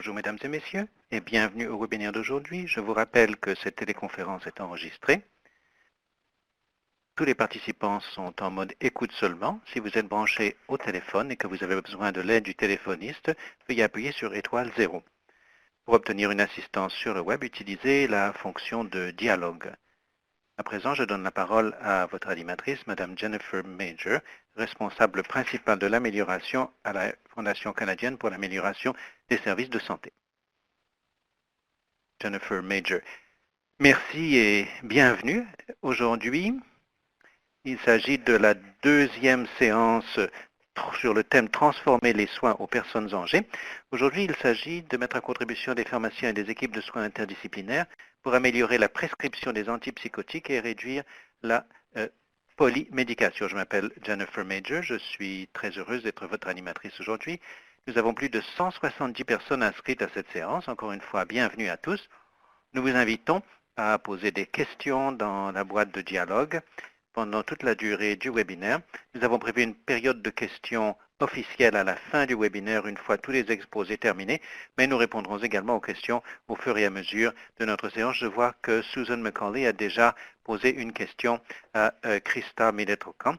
Bonjour mesdames et messieurs et bienvenue au webinaire d'aujourd'hui. Je vous rappelle que cette téléconférence est enregistrée. Tous les participants sont en mode écoute seulement. Si vous êtes branché au téléphone et que vous avez besoin de l'aide du téléphoniste, veuillez appuyer sur étoile 0. Pour obtenir une assistance sur le web, utilisez la fonction de dialogue. À présent, je donne la parole à votre animatrice, Madame Jennifer Major, responsable principale de l'amélioration à la Fondation canadienne pour l'amélioration des services de santé. Jennifer Major. Merci et bienvenue. Aujourd'hui, il s'agit de la deuxième séance sur le thème Transformer les soins aux personnes âgées. Aujourd'hui, il s'agit de mettre à contribution des pharmaciens et des équipes de soins interdisciplinaires pour améliorer la prescription des antipsychotiques et réduire la polymédication. Je m'appelle Jennifer Major, je suis très heureuse d'être votre animatrice aujourd'hui. Nous avons plus de 170 personnes inscrites à cette séance. Encore une fois, bienvenue à tous. Nous vous invitons à poser des questions dans la boîte de dialogue pendant toute la durée du webinaire. Nous avons prévu une période de questions officielle à la fin du webinaire, une fois tous les exposés terminés, mais nous répondrons également aux questions au fur et à mesure de notre séance. Je vois que Susan McCauley a déjà posé une question à Christa Miletrocan,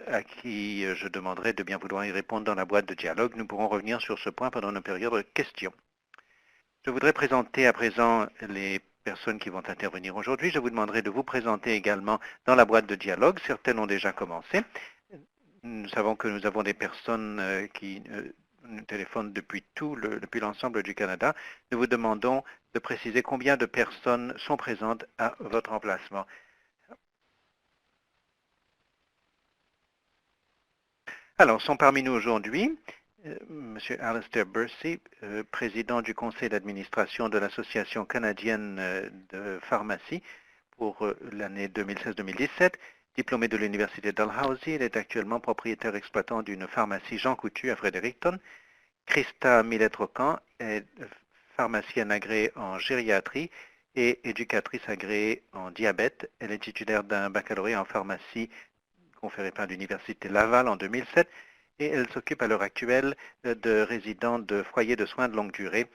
à qui je demanderai de bien vouloir y répondre dans la boîte de dialogue. Nous pourrons revenir sur ce point pendant nos périodes de questions. Je voudrais présenter à présent les personnes qui vont intervenir aujourd'hui. Je vous demanderai de vous présenter également dans la boîte de dialogue. Certaines ont déjà commencé. Nous savons que nous avons des personnes qui nous téléphonent depuis l'ensemble du Canada. Nous vous demandons de préciser combien de personnes sont présentes à votre emplacement. Alors, sont parmi nous aujourd'hui M. Alistair Bursey, président du conseil d'administration de l'Association canadienne de pharmacie pour l'année 2016-2017, diplômé de l'Université Dalhousie. Il est actuellement propriétaire exploitant d'une pharmacie Jean Coutu à Fredericton. Christa Miletrocan est pharmacienne agréée en gériatrie et éducatrice agréée en diabète. Elle est titulaire d'un baccalauréat en pharmacie conféré par l'Université Laval en 2007 et elle s'occupe à l'heure actuelle de résidents de foyers de soins de longue durée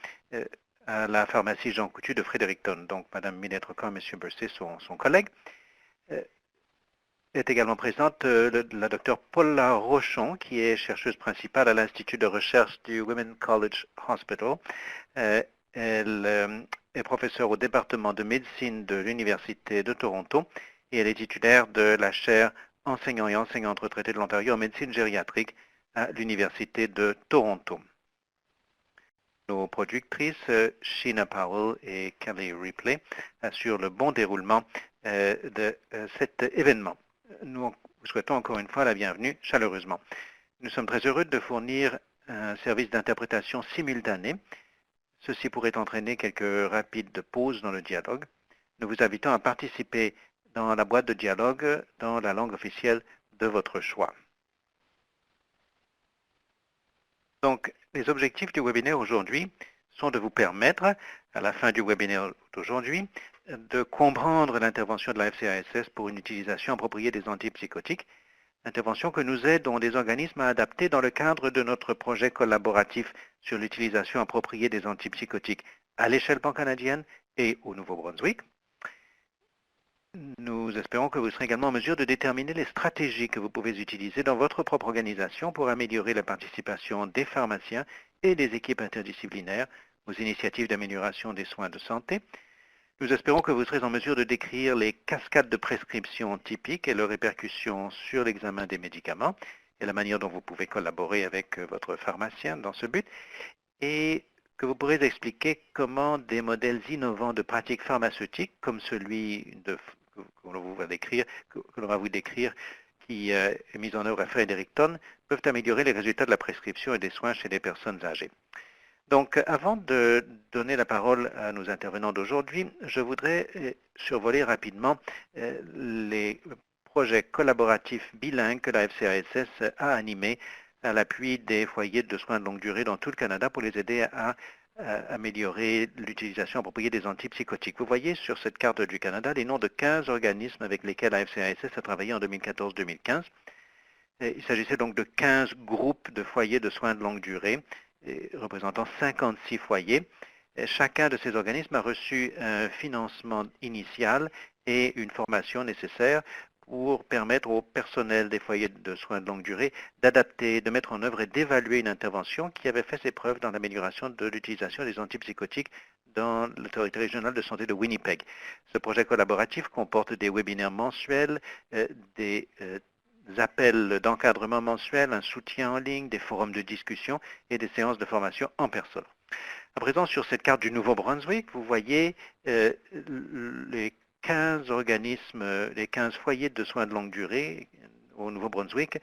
à la pharmacie Jean Coutu de Fredericton. Donc, Mme Miletrocan et M. Bursey sont son collègue. Est également présente la docteure Paula Rochon, qui est chercheuse principale à l'Institut de recherche du Women's College Hospital. Elle est professeure au département de médecine de l'Université de Toronto et elle est titulaire de la chaire enseignant et enseignante retraitée de l'Ontario en médecine gériatrique à l'Université de Toronto. Nos productrices, Sheena Powell et Kelly Ripley, assurent le bon déroulement de cet événement. Nous vous souhaitons encore une fois la bienvenue chaleureusement. Nous sommes très heureux de fournir un service d'interprétation simultané. Ceci pourrait entraîner quelques rapides pauses dans le dialogue. Nous vous invitons à participer dans la boîte de dialogue dans la langue officielle de votre choix. Donc, les objectifs du webinaire aujourd'hui sont de vous permettre, à la fin du webinaire d'aujourd'hui, de comprendre l'intervention de la FCASS pour une utilisation appropriée des antipsychotiques, intervention que nous aidons des organismes à adapter dans le cadre de notre projet collaboratif sur l'utilisation appropriée des antipsychotiques à l'échelle pan-canadienne et au Nouveau-Brunswick. Nous espérons que vous serez également en mesure de déterminer les stratégies que vous pouvez utiliser dans votre propre organisation pour améliorer la participation des pharmaciens et des équipes interdisciplinaires aux initiatives d'amélioration des soins de santé. Nous espérons que vous serez en mesure de décrire les cascades de prescription typiques et leurs répercussions sur l'examen des médicaments et la manière dont vous pouvez collaborer avec votre pharmacien dans ce but, et que vous pourrez expliquer comment des modèles innovants de pratiques pharmaceutiques, comme celui que l'on va vous décrire, qui est mis en œuvre à Fredericton, peuvent améliorer les résultats de la prescription et des soins chez les personnes âgées. Donc, avant de donner la parole à nos intervenants d'aujourd'hui, je voudrais survoler rapidement les projets collaboratifs bilingues que la FCASS a animés à l'appui des foyers de soins de longue durée dans tout le Canada pour les aider à améliorer l'utilisation appropriée des antipsychotiques. Vous voyez sur cette carte du Canada les noms de 15 organismes avec lesquels la FCASS a travaillé en 2014-2015. Il s'agissait donc de 15 groupes de foyers de soins de longue durée représentant 56 foyers. Chacun de ces organismes a reçu un financement initial et une formation nécessaire pour permettre au personnel des foyers de soins de longue durée d'adapter, de mettre en œuvre et d'évaluer une intervention qui avait fait ses preuves dans l'amélioration de l'utilisation des antipsychotiques dans l'autorité régionale de santé de Winnipeg. Ce projet collaboratif comporte des webinaires mensuels, des appels d'encadrement mensuels, un soutien en ligne, des forums de discussion et des séances de formation en personne. À présent, sur cette carte du Nouveau-Brunswick, vous voyez les 15 organismes, les 15 foyers de soins de longue durée au Nouveau-Brunswick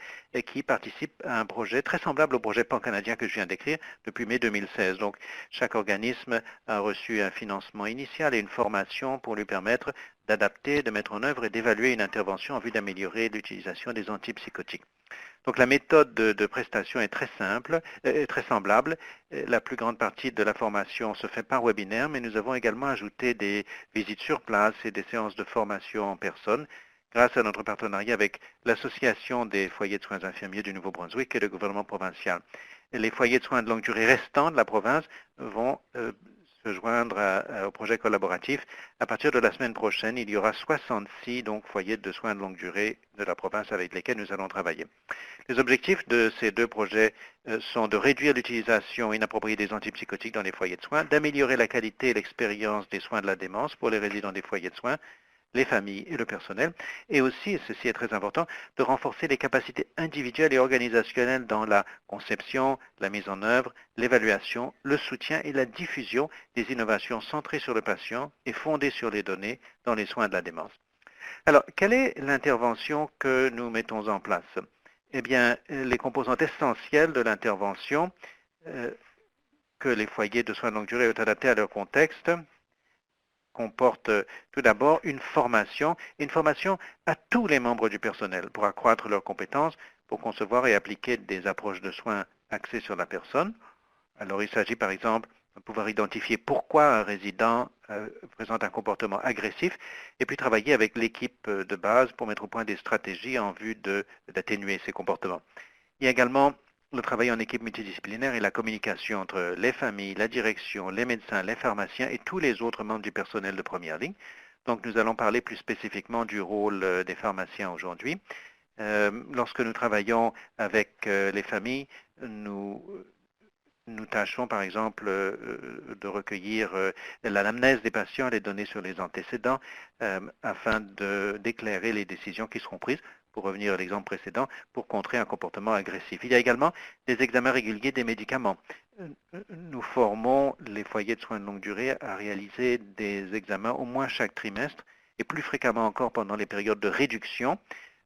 qui participent à un projet très semblable au projet pan-canadien que je viens d'écrire depuis mai 2016. Donc, chaque organisme a reçu un financement initial et une formation pour lui permettre d'adapter, de mettre en œuvre et d'évaluer une intervention en vue d'améliorer l'utilisation des antipsychotiques. Donc la méthode de prestation est très simple, très semblable. La plus grande partie de la formation se fait par webinaire, mais nous avons également ajouté des visites sur place et des séances de formation en personne grâce à notre partenariat avec l'Association des foyers de soins infirmiers du Nouveau-Brunswick et le gouvernement provincial. Les foyers de soins de longue durée restants de la province vont se joindre au projet collaboratif. À partir de la semaine prochaine, il y aura 66 foyers de soins de longue durée de la province avec lesquels nous allons travailler. Les objectifs de ces deux projets sont de réduire l'utilisation inappropriée des antipsychotiques dans les foyers de soins, d'améliorer la qualité et l'expérience des soins de la démence pour les résidents des foyers de soins, les familles et le personnel, et aussi, et ceci est très important, de renforcer les capacités individuelles et organisationnelles dans la conception, la mise en œuvre, l'évaluation, le soutien et la diffusion des innovations centrées sur le patient et fondées sur les données dans les soins de la démence. Alors, quelle est l'intervention que nous mettons en place? Eh bien, les composantes essentielles de l'intervention que les foyers de soins de longue durée ont adaptées à leur contexte comportent tout d'abord une formation à tous les membres du personnel pour accroître leurs compétences, pour concevoir et appliquer des approches de soins axées sur la personne. Alors, il s'agit par exemple de pouvoir identifier pourquoi un résident présente un comportement agressif et puis travailler avec l'équipe de base pour mettre au point des stratégies en vue d'atténuer ces comportements. Il y a également le travail en équipe multidisciplinaire et la communication entre les familles, la direction, les médecins, les pharmaciens et tous les autres membres du personnel de première ligne. Donc, nous allons parler plus spécifiquement du rôle des pharmaciens aujourd'hui. Lorsque nous travaillons avec les familles, nous tâchons par exemple de recueillir l'anamnèse des patients, les données sur les antécédents, afin d'éclairer les décisions qui seront prises, pour revenir à l'exemple précédent, pour contrer un comportement agressif. Il y a également des examens réguliers des médicaments. Nous formons les foyers de soins de longue durée à réaliser des examens au moins chaque trimestre et plus fréquemment encore pendant les périodes de réduction,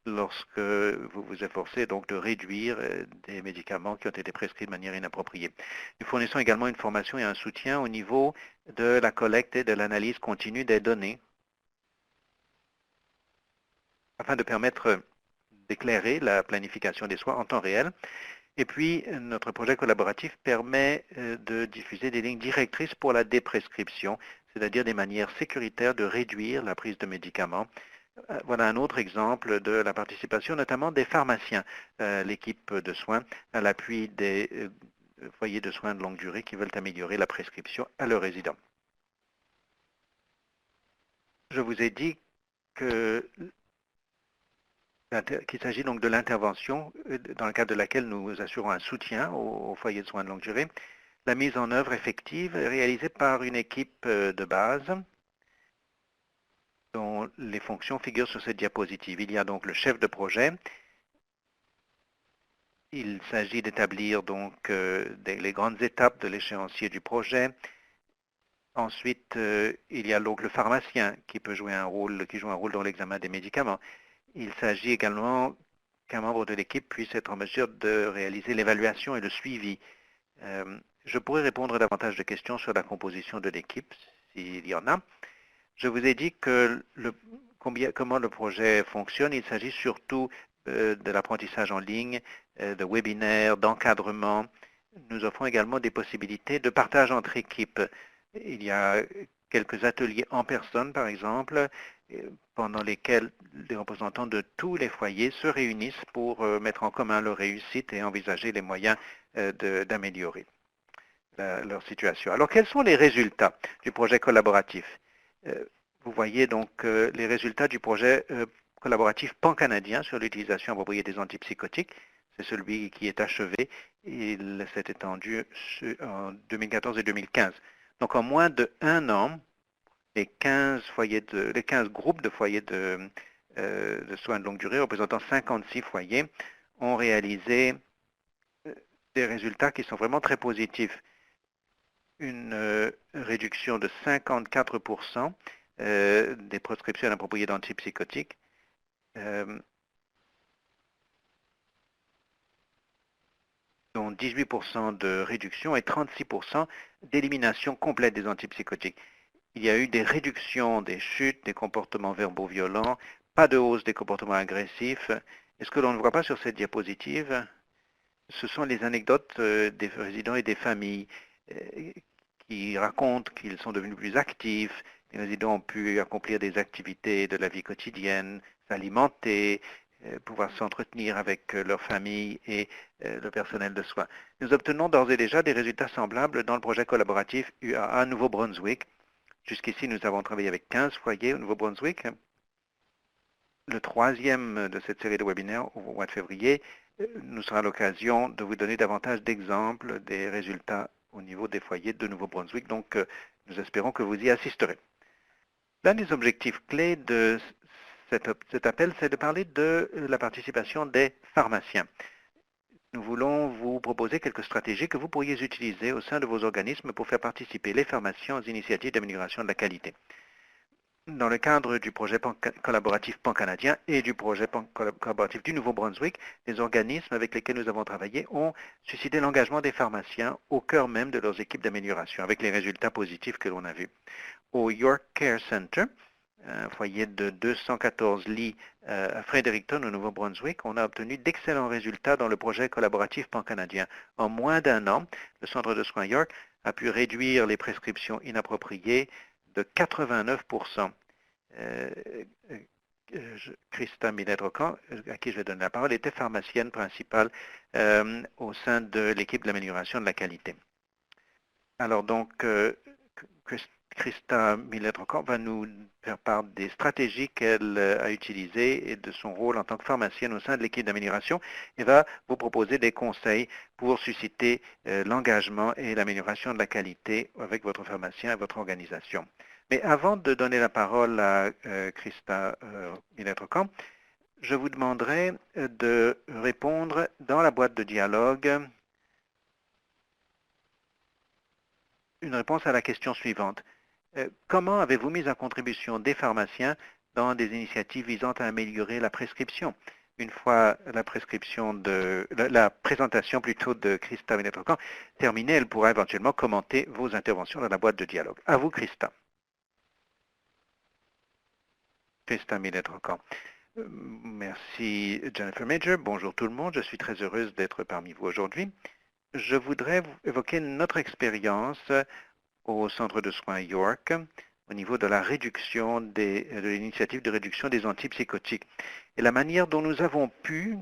lorsque vous vous efforcez donc de réduire des médicaments qui ont été prescrits de manière inappropriée. Nous fournissons également une formation et un soutien au niveau de la collecte et de l'analyse continue des données afin de permettre d'éclairer la planification des soins en temps réel. Et puis, notre projet collaboratif permet de diffuser des lignes directrices pour la déprescription, c'est-à-dire des manières sécuritaires de réduire la prise de médicaments. Voilà un autre exemple de la participation notamment des pharmaciens, l'équipe de soins, à l'appui des foyers de soins de longue durée qui veulent améliorer la prescription à leurs résidents. Je vous ai dit qu'il s'agit donc de l'intervention dans le cadre de laquelle nous assurons un soutien aux foyers de soins de longue durée. La mise en œuvre effective est réalisée par une équipe de base dont les fonctions figurent sur cette diapositive. Il y a donc le chef de projet. Il s'agit d'établir donc les grandes étapes de l'échéancier du projet. Ensuite, il y a donc le pharmacien qui joue un rôle dans l'examen des médicaments. Il s'agit également qu'un membre de l'équipe puisse être en mesure de réaliser l'évaluation et le suivi. Je pourrais répondre davantage de questions sur la composition de l'équipe, s'il y en a. Je vous ai dit que comment le projet fonctionne. Il s'agit surtout de l'apprentissage en ligne, de webinaires, d'encadrement. Nous offrons également des possibilités de partage entre équipes. Il y a quelques ateliers en personne, par exemple, pendant lesquels les représentants de tous les foyers se réunissent pour mettre en commun leur réussite et envisager les moyens d'améliorer. leur situation. Alors, quels sont les résultats du projet collaboratif? Vous voyez donc les résultats du projet collaboratif pan-canadien sur l'utilisation appropriée des antipsychotiques. C'est celui qui est achevé. Il s'est étendu en 2014 et 2015. Donc, en moins de 1 an, les 15 groupes de foyers de soins de longue durée, représentant 56 foyers, ont réalisé des résultats qui sont vraiment très positifs. Une réduction de 54% des prescriptions inappropriées d'antipsychotiques, dont 18% de réduction et 36% d'élimination complète des antipsychotiques. Il y a eu des réductions des chutes, des comportements verbaux violents, pas de hausse des comportements agressifs. Et ce que l'on ne voit pas sur cette diapositive, ce sont les anecdotes des résidents et des familles qui racontent qu'ils sont devenus plus actifs. Les résidents ont pu accomplir des activités de la vie quotidienne, s'alimenter, pouvoir s'entretenir avec leur famille et le personnel de soins. Nous obtenons d'ores et déjà des résultats semblables dans le projet collaboratif UAA Nouveau-Brunswick. Jusqu'ici, nous avons travaillé avec 15 foyers au Nouveau-Brunswick. Le troisième de cette série de webinaires au mois de février nous sera l'occasion de vous donner davantage d'exemples des résultats au niveau des foyers de Nouveau-Brunswick. Donc, nous espérons que vous y assisterez. L'un des objectifs clés de cet appel, c'est de parler de la participation des pharmaciens. Nous voulons vous proposer quelques stratégies que vous pourriez utiliser au sein de vos organismes pour faire participer les pharmaciens aux initiatives d'amélioration de la qualité. Dans le cadre du projet collaboratif pan-canadien et du projet collaboratif du Nouveau-Brunswick, les organismes avec lesquels nous avons travaillé ont suscité l'engagement des pharmaciens au cœur même de leurs équipes d'amélioration, avec les résultats positifs que l'on a vus. Au York Care Center, un foyer de 214 lits à Fredericton, au Nouveau-Brunswick, on a obtenu d'excellents résultats dans le projet collaboratif pan-canadien. En moins d'1 an, le centre de soins York a pu réduire les prescriptions inappropriées de 89%. Christa Millet-Rocan, à qui je vais donner la parole, était pharmacienne principale au sein de l'équipe de l'amélioration de la qualité. Alors donc, Christa Millet-Rocan va nous faire part des stratégies qu'elle a utilisées et de son rôle en tant que pharmacienne au sein de l'équipe d'amélioration et va vous proposer des conseils pour susciter l'engagement et l'amélioration de la qualité avec votre pharmacien et votre organisation. Mais avant de donner la parole à Christa Millet-Rocan, je vous demanderai de répondre dans la boîte de dialogue une réponse à la question suivante. Comment avez-vous mis en contribution des pharmaciens dans des initiatives visant à améliorer la prescription? Une fois la présentation plutôt de Christa Millet-Rocan terminée, elle pourra éventuellement commenter vos interventions dans la boîte de dialogue. À vous, Christa. Christa Millet-Rocan. Merci, Jennifer Major. Bonjour tout le monde. Je suis très heureuse d'être parmi vous aujourd'hui. Je voudrais évoquer notre expérience au centre de soins York au niveau de la réduction de l'initiative de réduction des antipsychotiques. Et la manière dont nous avons pu,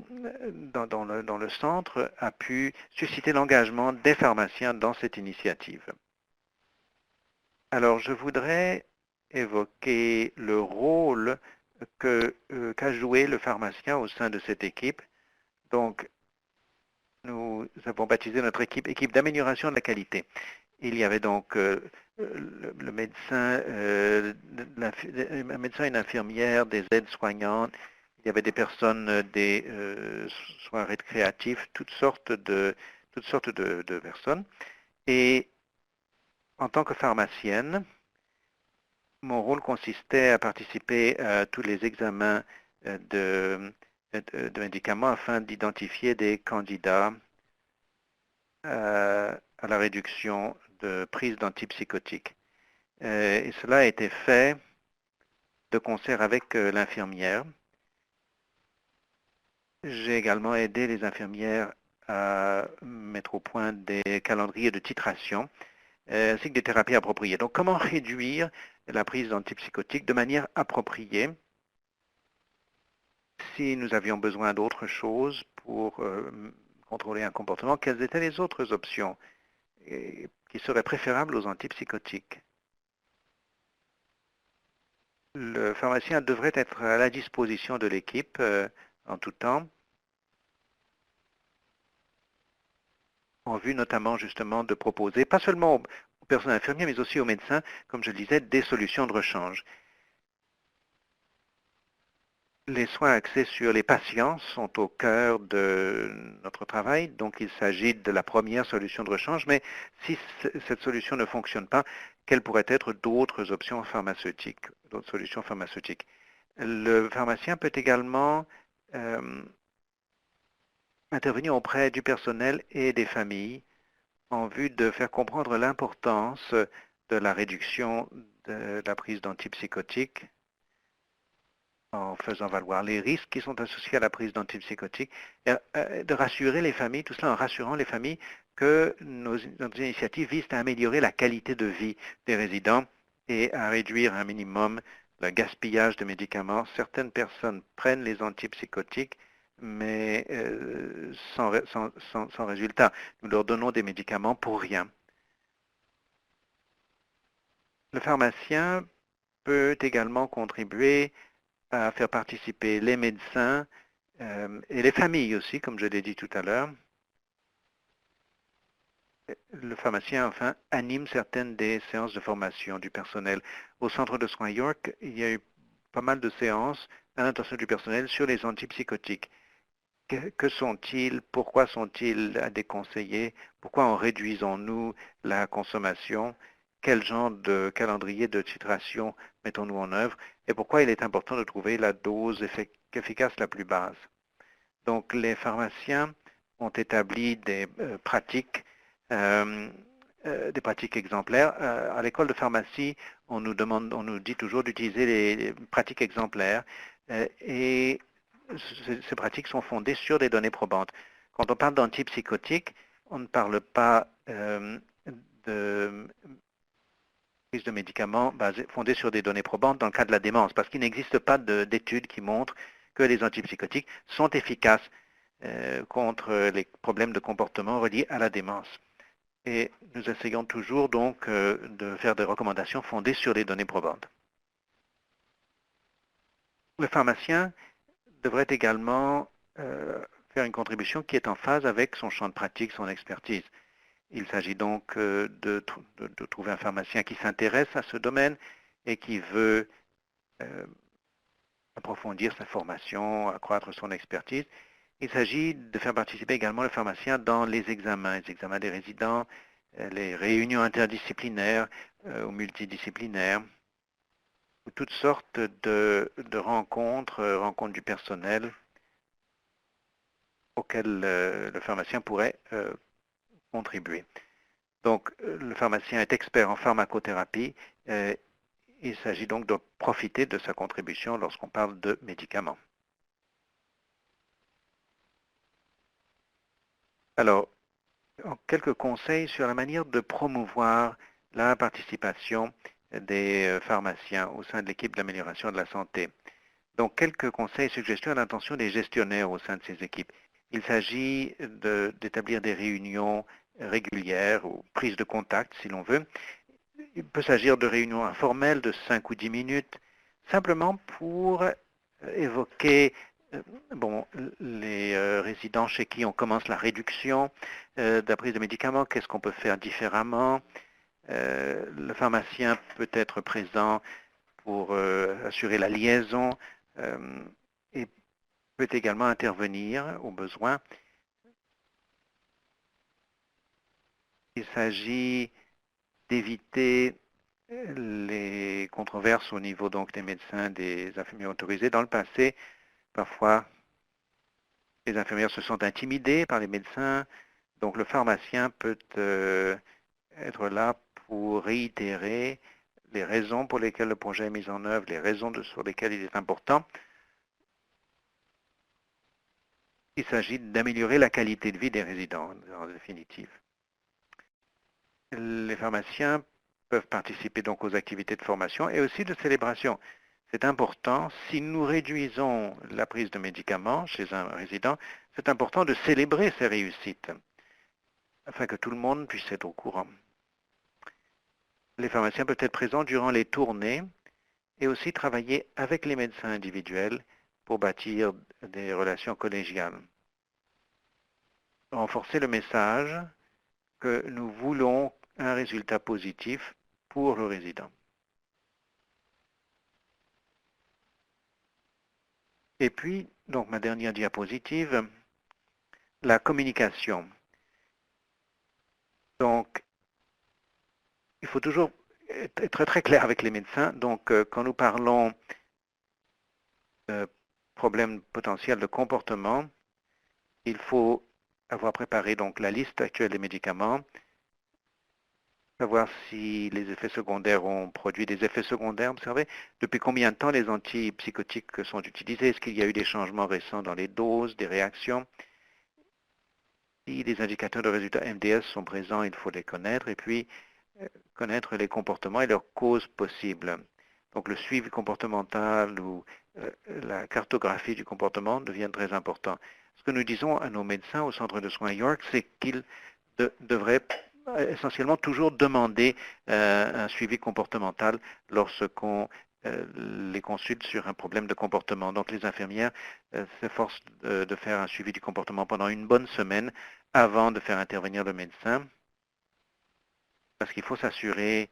dans le centre, a pu susciter l'engagement des pharmaciens dans cette initiative. Alors, je voudrais évoquer le rôle qu'a joué le pharmacien au sein de cette équipe. Donc, nous avons baptisé notre équipe d'amélioration de la qualité. Il y avait donc le médecin, un médecin et une infirmière, des aides-soignantes, il y avait des personnes des soins récréatifs, toutes sortes de personnes. Et en tant que pharmacienne, mon rôle consistait à participer à tous les examens de médicaments afin d'identifier des candidats à la réduction de prise d'antipsychotiques. Et cela a été fait de concert avec l'infirmière. J'ai également aidé les infirmières à mettre au point des calendriers de titration ainsi que des thérapies appropriées. Donc, comment réduire la prise d'antipsychotiques de manière appropriée? Si nous avions besoin d'autre chose pour contrôler un comportement, quelles étaient les autres options qui serait préférable aux antipsychotiques. Le pharmacien devrait être à la disposition de l'équipe en tout temps, en vue notamment justement de proposer, pas seulement aux personnes infirmières, mais aussi aux médecins, comme je le disais, des solutions de rechange. Les soins axés sur les patients sont au cœur de notre travail, donc il s'agit de la première solution de rechange, mais si cette solution ne fonctionne pas, quelles pourraient être d'autres options pharmaceutiques, d'autres solutions pharmaceutiques? Le pharmacien peut également intervenir auprès du personnel et des familles en vue de faire comprendre l'importance de la réduction de la prise d'antipsychotiques, en faisant valoir les risques qui sont associés à la prise d'antipsychotiques, et de rassurer les familles, tout cela en rassurant les familles que nos initiatives visent à améliorer la qualité de vie des résidents et à réduire un minimum le gaspillage de médicaments. Certaines personnes prennent les antipsychotiques, mais sans résultat. Nous leur donnons des médicaments pour rien. Le pharmacien peut également contribuer à faire participer les médecins et les familles aussi, comme je l'ai dit tout à l'heure. Le pharmacien, enfin, anime certaines des séances de formation du personnel. Au centre de soins York, il y a eu pas mal de séances à l'intention du personnel sur les antipsychotiques. Que sont-ils? Pourquoi sont-ils à déconseiller? Pourquoi en réduisons-nous la consommation? Quel genre de calendrier de titration mettons-nous en œuvre? Et pourquoi il est important de trouver la dose efficace la plus basse? Donc, les pharmaciens ont établi des pratiques exemplaires. À l'école de pharmacie, on nous dit toujours d'utiliser les pratiques exemplaires et ces pratiques sont fondées sur des données probantes. Quand on parle d'antipsychotiques, on ne parle pas de prise de médicaments fondés sur des données probantes dans le cas de la démence, parce qu'il n'existe pas d'études qui montrent que les antipsychotiques sont efficaces contre les problèmes de comportement reliés à la démence. Et nous essayons toujours donc de faire des recommandations fondées sur des données probantes. Le pharmacien devrait également faire une contribution qui est en phase avec son champ de pratique, son expertise. Il s'agit donc de trouver un pharmacien qui s'intéresse à ce domaine et qui veut approfondir sa formation, accroître son expertise. Il s'agit de faire participer également le pharmacien dans les examens des résidents, les réunions interdisciplinaires ou multidisciplinaires, ou toutes sortes de rencontres du personnel auxquelles le pharmacien pourrait contribuer. Donc, le pharmacien est expert en pharmacothérapie. Il s'agit donc de profiter de sa contribution lorsqu'on parle de médicaments. Alors, quelques conseils sur la manière de promouvoir la participation des pharmaciens au sein de l'équipe d'amélioration de la santé. Donc, quelques conseils et suggestions à l'intention des gestionnaires au sein de ces équipes. Il s'agit d'établir des réunions régulières ou prises de contact, si l'on veut. Il peut s'agir de réunions informelles de 5 ou 10 minutes, simplement pour évoquer les résidents chez qui on commence la réduction de la prise de médicaments, qu'est-ce qu'on peut faire différemment. Le pharmacien peut être présent pour assurer la liaison et peut également intervenir au besoin. Il s'agit d'éviter les controverses au niveau donc des médecins, des infirmiers autorisés. Dans le passé, parfois, les infirmières se sont intimidées par les médecins, donc le pharmacien peut être là pour réitérer les raisons pour lesquelles le projet est mis en œuvre, les raisons sur lesquelles il est important. Il s'agit d'améliorer la qualité de vie des résidents, en définitive. Les pharmaciens peuvent participer donc aux activités de formation et aussi de célébration. C'est important, si nous réduisons la prise de médicaments chez un résident, c'est important de célébrer ces réussites, afin que tout le monde puisse être au courant. Les pharmaciens peuvent être présents durant les tournées et aussi travailler avec les médecins individuels pour bâtir des relations collégiales. Renforcer le message que nous voulons un résultat positif pour le résident. Et puis, donc ma dernière diapositive, la communication. Donc, il faut toujours être très clair avec les médecins. Donc, quand nous parlons de problèmes potentiels de comportement, il faut avoir préparé donc la liste actuelle des médicaments, savoir si les effets secondaires ont produit des effets secondaires observés, depuis combien de temps les antipsychotiques sont utilisés, est-ce qu'il y a eu des changements récents dans les doses, des réactions. Si les indicateurs de résultats MDS sont présents, il faut les connaître, et puis connaître les comportements et leurs causes possibles. Donc le suivi comportemental ou la cartographie du comportement devient très important. Ce que nous disons à nos médecins au centre de soins York, c'est qu'ils devraient essentiellement toujours demander un suivi comportemental lorsqu'on les consulte sur un problème de comportement. Donc les infirmières s'efforcent de faire un suivi du comportement pendant une bonne semaine avant de faire intervenir le médecin, parce qu'il faut s'assurer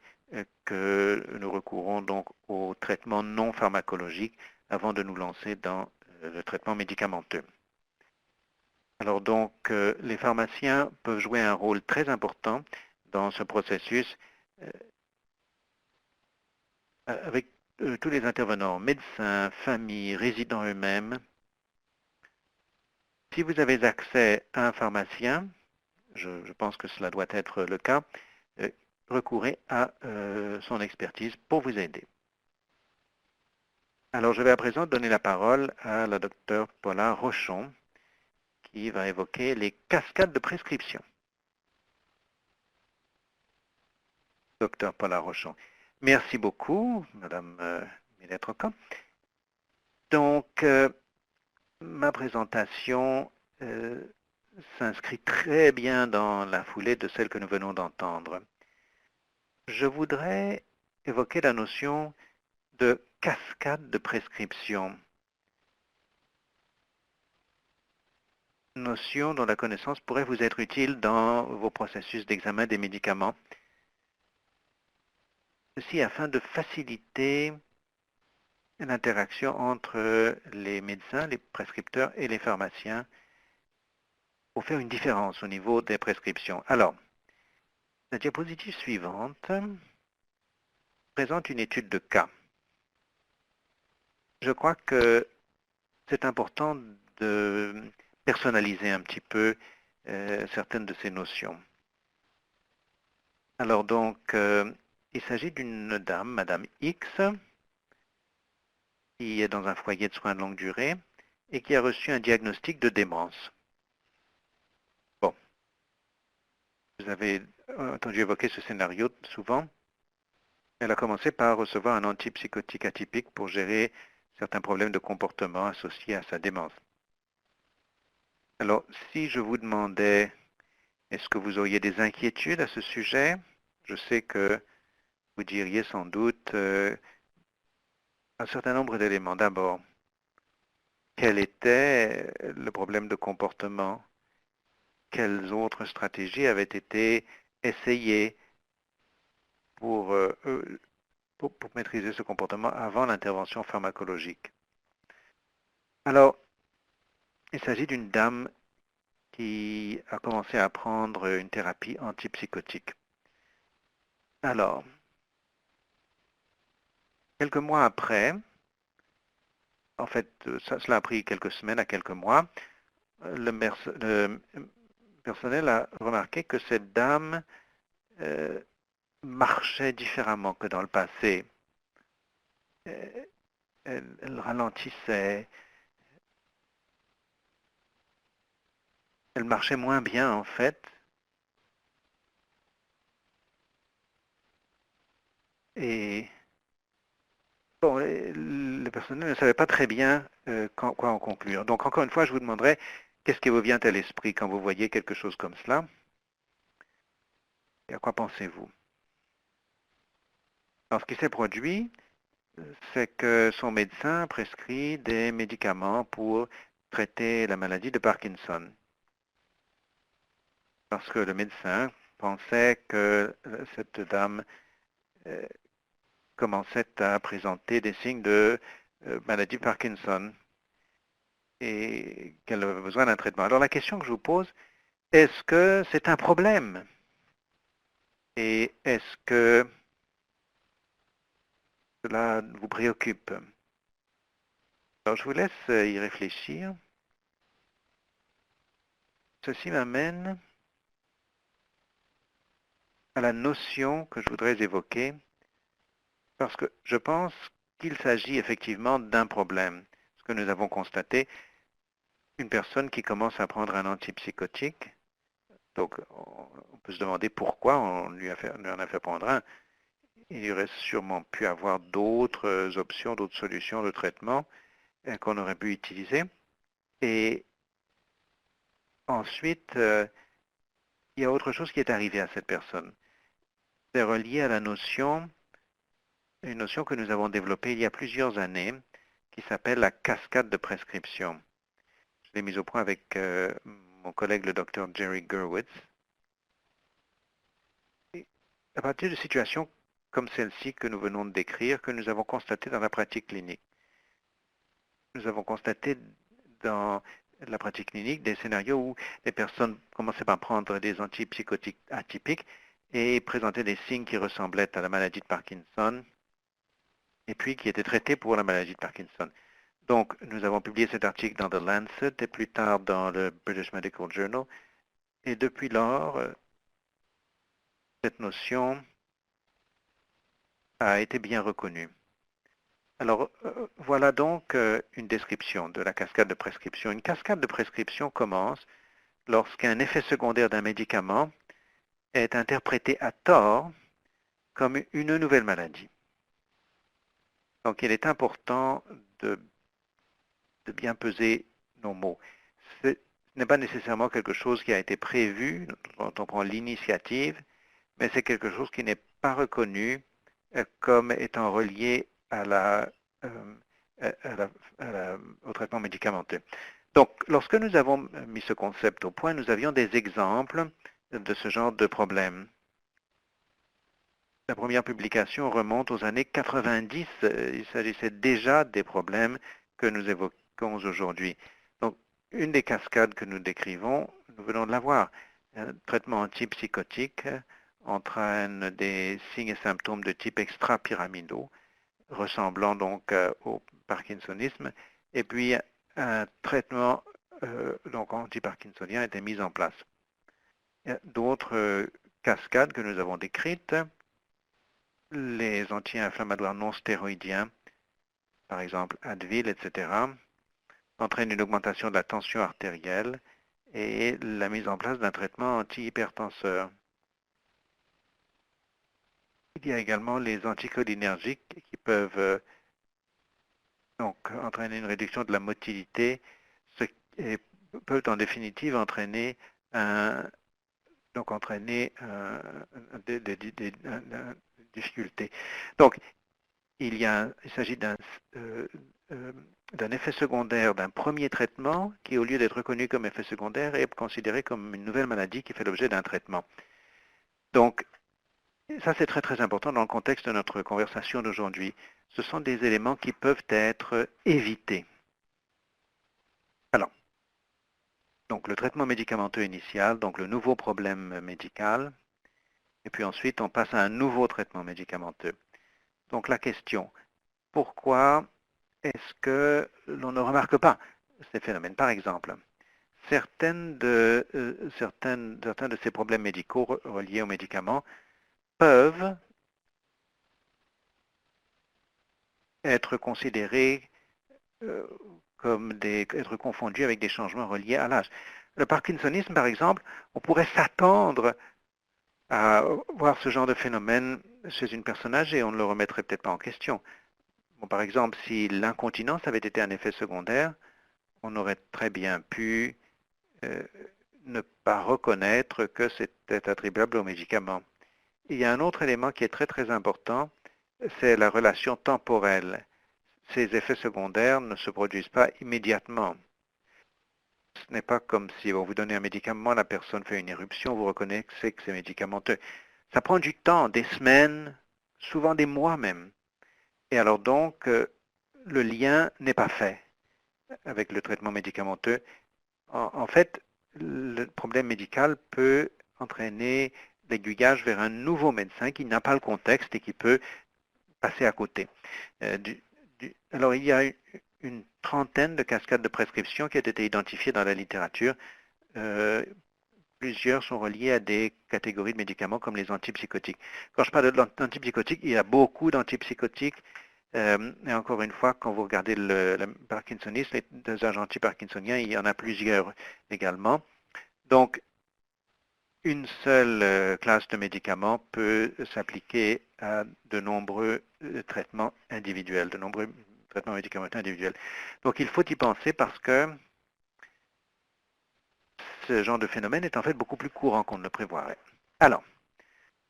que nous recourons donc au traitement non pharmacologique avant de nous lancer dans le traitement médicamenteux. Alors donc, les pharmaciens peuvent jouer un rôle très important dans ce processus avec tous les intervenants, médecins, familles, résidents eux-mêmes. Si vous avez accès à un pharmacien, je pense que cela doit être le cas, recourez à son expertise pour vous aider. Alors, je vais à présent donner la parole à la docteure Paula Rochon, qui va évoquer les cascades de prescription. Docteur Paula Rochon. Merci beaucoup, Madame Miletroka. Donc, ma présentation s'inscrit très bien dans la foulée de celle que nous venons d'entendre. Je voudrais évoquer la notion de cascade de prescription. Notion dont la connaissance pourrait vous être utile dans vos processus d'examen des médicaments. Ceci afin de faciliter l'interaction entre les médecins, les prescripteurs et les pharmaciens pour faire une différence au niveau des prescriptions. Alors, la diapositive suivante présente une étude de cas. Je crois que c'est important de personnaliser un petit peu certaines de ces notions. Alors donc, il s'agit d'une dame, Madame X, qui est dans un foyer de soins de longue durée et qui a reçu un diagnostic de démence. Bon, vous avez entendu évoquer ce scénario souvent. Elle a commencé par recevoir un antipsychotique atypique pour gérer certains problèmes de comportement associés à sa démence. Alors, si je vous demandais, est-ce que vous auriez des inquiétudes à ce sujet? Je sais que vous diriez sans doute un certain nombre d'éléments. D'abord, quel était le problème de comportement? Quelles autres stratégies avaient été essayées pour maîtriser ce comportement avant l'intervention pharmacologique? Alors, il s'agit d'une dame qui a commencé à prendre une thérapie antipsychotique. Alors, quelques mois après, en fait, cela a pris quelques semaines à quelques mois, le personnel a remarqué que cette dame marchait différemment que dans le passé. Elle ralentissait, elle marchait moins bien en fait. Et bon, le personnel ne savait pas très bien quoi en conclure. Donc encore une fois, je vous demanderai, qu'est-ce qui vous vient à l'esprit quand vous voyez quelque chose comme cela? Et à quoi pensez-vous? Alors, ce qui s'est produit, c'est que son médecin prescrit des médicaments pour traiter la maladie de Parkinson. Parce que le médecin pensait que cette dame commençait à présenter des signes de maladie de Parkinson et qu'elle avait besoin d'un traitement. Alors la question que je vous pose, est-ce que c'est un problème? Et est-ce que cela vous préoccupe? Alors je vous laisse y réfléchir. Ceci m'amène à la notion que je voudrais évoquer, parce que je pense qu'il s'agit effectivement d'un problème. Ce que nous avons constaté, une personne qui commence à prendre un antipsychotique, donc on peut se demander pourquoi on lui en a fait prendre un. Il aurait sûrement pu avoir d'autres options, d'autres solutions de traitement qu'on aurait pu utiliser. Et ensuite, il y a autre chose qui est arrivé à cette personne. C'est relié à la notion, une notion que nous avons développée il y a plusieurs années, qui s'appelle la cascade de prescription. Je l'ai mise au point avec mon collègue le docteur Jerry Gurwitz. Et à partir de situations comme celle-ci que nous venons de décrire, que nous avons constatées dans la pratique clinique. Nous avons constaté dans la pratique clinique des scénarios où les personnes commençaient par prendre des antipsychotiques atypiques et présentaient des signes qui ressemblaient à la maladie de Parkinson et puis qui étaient traités pour la maladie de Parkinson. Donc, nous avons publié cet article dans The Lancet et plus tard dans le British Medical Journal. Et depuis lors, cette notion a été bien reconnue. Alors, voilà donc une description de la cascade de prescription. Une cascade de prescription commence lorsqu'un effet secondaire d'un médicament est interprété à tort comme une nouvelle maladie. Donc, il est important de bien peser nos mots. Ce n'est pas nécessairement quelque chose qui a été prévu, dont on prend l'initiative, mais c'est quelque chose qui n'est pas reconnu comme étant relié au traitement médicamenteux. Donc, lorsque nous avons mis ce concept au point, nous avions des exemples de ce genre de problème. La première publication remonte aux années 90. Il s'agissait déjà des problèmes que nous évoquons aujourd'hui. Donc, une des cascades que nous décrivons, nous venons de la voir. Un traitement antipsychotique entraîne des signes et symptômes de type extra-pyramidaux, ressemblant donc au parkinsonisme, et puis un traitement donc anti-parkinsonien a été mis en place. D'autres cascades que nous avons décrites, les anti-inflammatoires non stéroïdiens, par exemple Advil, etc., entraînent une augmentation de la tension artérielle et la mise en place d'un traitement antihypertenseur. Il y a également les anticholinergiques qui peuvent donc entraîner une réduction de la motilité, ce qui peut en définitive entraîner des difficultés. Donc, il s'agit d'un effet secondaire d'un premier traitement qui, au lieu d'être reconnu comme effet secondaire, est considéré comme une nouvelle maladie qui fait l'objet d'un traitement. Donc, ça c'est très très important dans le contexte de notre conversation d'aujourd'hui. Ce sont des éléments qui peuvent être évités. Alors, donc le traitement médicamenteux initial, donc le nouveau problème médical, et puis ensuite on passe à un nouveau traitement médicamenteux. Donc la question, pourquoi est-ce que l'on ne remarque pas ces phénomènes? Par exemple, certains de ces problèmes médicaux reliés aux médicaments peuvent être considérés comme être confondus avec des changements reliés à l'âge. Le parkinsonisme, par exemple, on pourrait s'attendre à voir ce genre de phénomène chez une personne âgée, on ne le remettrait peut-être pas en question. Bon, par exemple, si l'incontinence avait été un effet secondaire, on aurait très bien pu ne pas reconnaître que c'était attribuable aux médicaments. Il y a un autre élément qui est très très important, c'est la relation temporelle. Ces effets secondaires ne se produisent pas immédiatement. Ce n'est pas comme si on vous donnez un médicament, la personne fait une éruption, vous reconnaissez que c'est médicamenteux. Ça prend du temps, des semaines, souvent des mois même. Et alors donc, le lien n'est pas fait avec le traitement médicamenteux. En fait, le problème médical peut entraîner l'aiguillage vers un nouveau médecin qui n'a pas le contexte et qui peut passer à côté. Alors, il y a une trentaine de cascades de prescriptions qui ont été identifiées dans la littérature. Plusieurs sont reliés à des catégories de médicaments comme les antipsychotiques. Quand je parle d'antipsychotiques, il y a beaucoup d'antipsychotiques. Et encore une fois, quand vous regardez le parkinsonisme, les dosages antiparkinsoniens, il y en a plusieurs également. Donc, une seule classe de médicaments peut s'appliquer à de nombreux traitements individuels, de nombreux traitements médicamenteux individuels. Donc, il faut y penser parce que ce genre de phénomène est en fait beaucoup plus courant qu'on ne le prévoirait. Alors,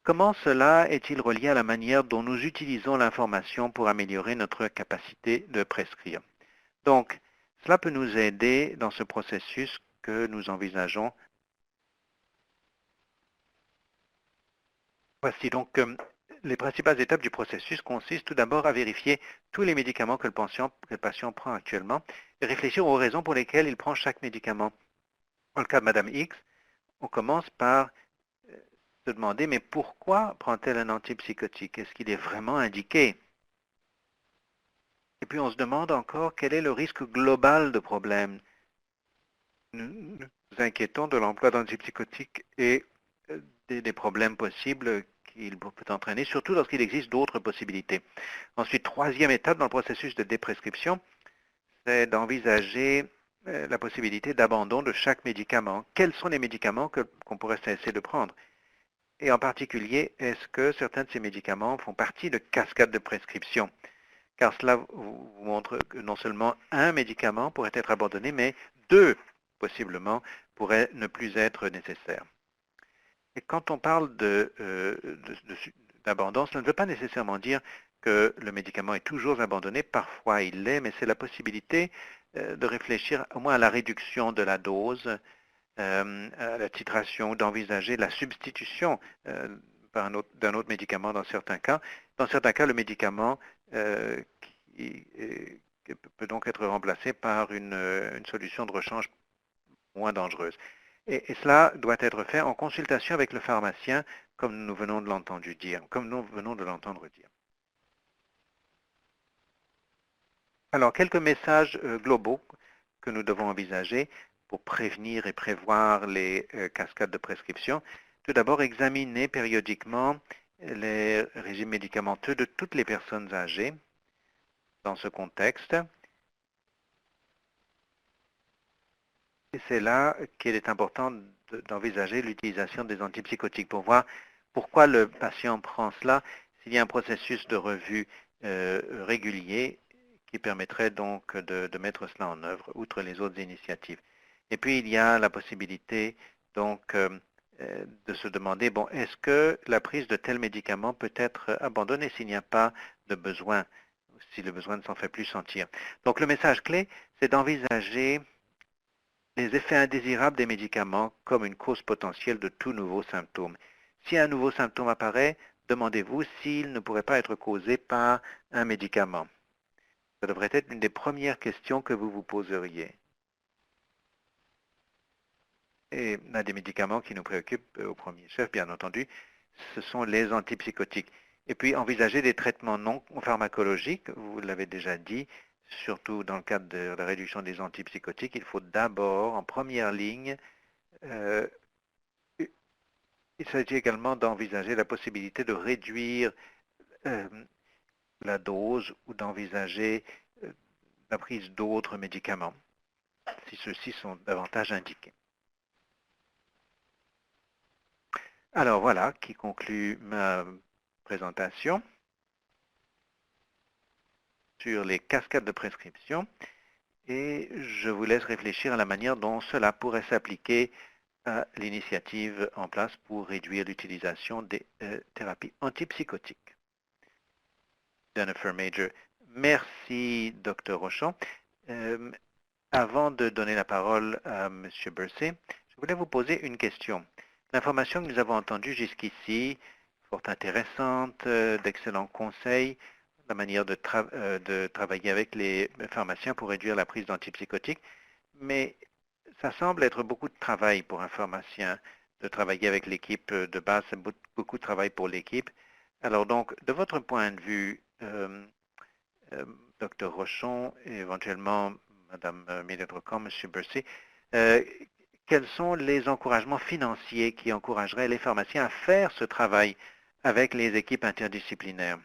comment cela est-il relié à la manière dont nous utilisons l'information pour améliorer notre capacité de prescrire? Donc, cela peut nous aider dans ce processus que nous envisageons. Voici donc les principales étapes du processus consistent tout d'abord à vérifier tous les médicaments que le patient prend actuellement et réfléchir aux raisons pour lesquelles il prend chaque médicament. Dans le cas de Madame X, on commence par se demander, mais pourquoi prend-elle un antipsychotique? Est-ce qu'il est vraiment indiqué? Et puis on se demande encore quel est le risque global de problème. Nous nous inquiétons de l'emploi d'antipsychotiques et des problèmes possibles qu'il peut entraîner, surtout lorsqu'il existe d'autres possibilités. Ensuite, troisième étape dans le processus de déprescription, c'est d'envisager la possibilité d'abandon de chaque médicament. Quels sont les médicaments qu'on pourrait cesser de prendre? Et en particulier, est-ce que certains de ces médicaments font partie de cascades de prescription? Car cela vous montre que non seulement un médicament pourrait être abandonné, mais deux, possiblement, pourraient ne plus être nécessaires. Et quand on parle d'abandon, cela ne veut pas nécessairement dire que le médicament est toujours abandonné. Parfois, il l'est, mais c'est la possibilité de réfléchir au moins à la réduction de la dose, à la titration, d'envisager la substitution d'un autre médicament dans certains cas. Dans certains cas, le médicament peut donc être remplacé par une solution de rechange moins dangereuse. Et cela doit être fait en consultation avec le pharmacien, comme nous venons de l'entendre dire. Alors, quelques messages globaux que nous devons envisager pour prévenir et prévoir les cascades de prescription. Tout d'abord, examiner périodiquement les régimes médicamenteux de toutes les personnes âgées dans ce contexte. Et c'est là qu'il est important d'envisager l'utilisation des antipsychotiques pour voir pourquoi le patient prend cela, s'il y a un processus de revue régulier qui permettrait donc de mettre cela en œuvre, outre les autres initiatives. Et puis, il y a la possibilité donc de se demander, bon, est-ce que la prise de tel médicament peut être abandonnée s'il n'y a pas de besoin, si le besoin ne s'en fait plus sentir. Donc, le message clé, c'est d'envisager les effets indésirables des médicaments comme une cause potentielle de tout nouveau symptôme. Si un nouveau symptôme apparaît, demandez-vous s'il ne pourrait pas être causé par un médicament. Ça devrait être une des premières questions que vous vous poseriez. Et l'un des médicaments qui nous préoccupe au premier chef, bien entendu, ce sont les antipsychotiques. Et puis envisager des traitements non pharmacologiques, vous l'avez déjà dit, surtout dans le cadre de la réduction des antipsychotiques, il faut d'abord, en première ligne, il s'agit également d'envisager la possibilité de réduire la dose ou d'envisager la prise d'autres médicaments, si ceux-ci sont davantage indiqués. Alors voilà qui conclut ma présentation sur les cascades de prescription et je vous laisse réfléchir à la manière dont cela pourrait s'appliquer à l'initiative en place pour réduire l'utilisation des thérapies antipsychotiques. Jennifer Major. Merci, Dr. Rochon. Avant de donner la parole à M. Bursey, je voulais vous poser une question. L'information que nous avons entendue jusqu'ici, fort intéressante, d'excellents conseils, la manière de travailler avec les pharmaciens pour réduire la prise d'antipsychotiques, mais ça semble être beaucoup de travail pour un pharmacien de travailler avec l'équipe de base, c'est beaucoup de travail pour l'équipe. Alors donc, de votre point de vue, Dr. Rochon et éventuellement Mme Millet-Rocon, M. Bursey, quels sont les encouragements financiers qui encourageraient les pharmaciens à faire ce travail avec les équipes interdisciplinaires?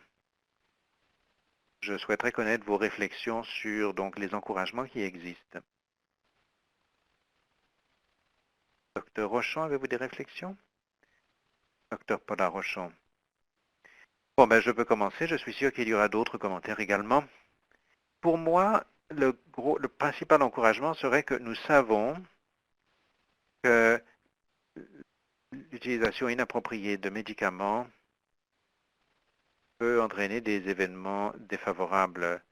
Je souhaiterais connaître vos réflexions sur donc, les encouragements qui existent. Dr. Rochon, avez-vous des réflexions? Dr. Paula Rochon. Bon, ben, je peux commencer. Je suis sûr qu'il y aura d'autres commentaires également. Pour moi, le principal encouragement serait que nous savons que l'utilisation inappropriée de médicaments peut entraîner des événements défavorables,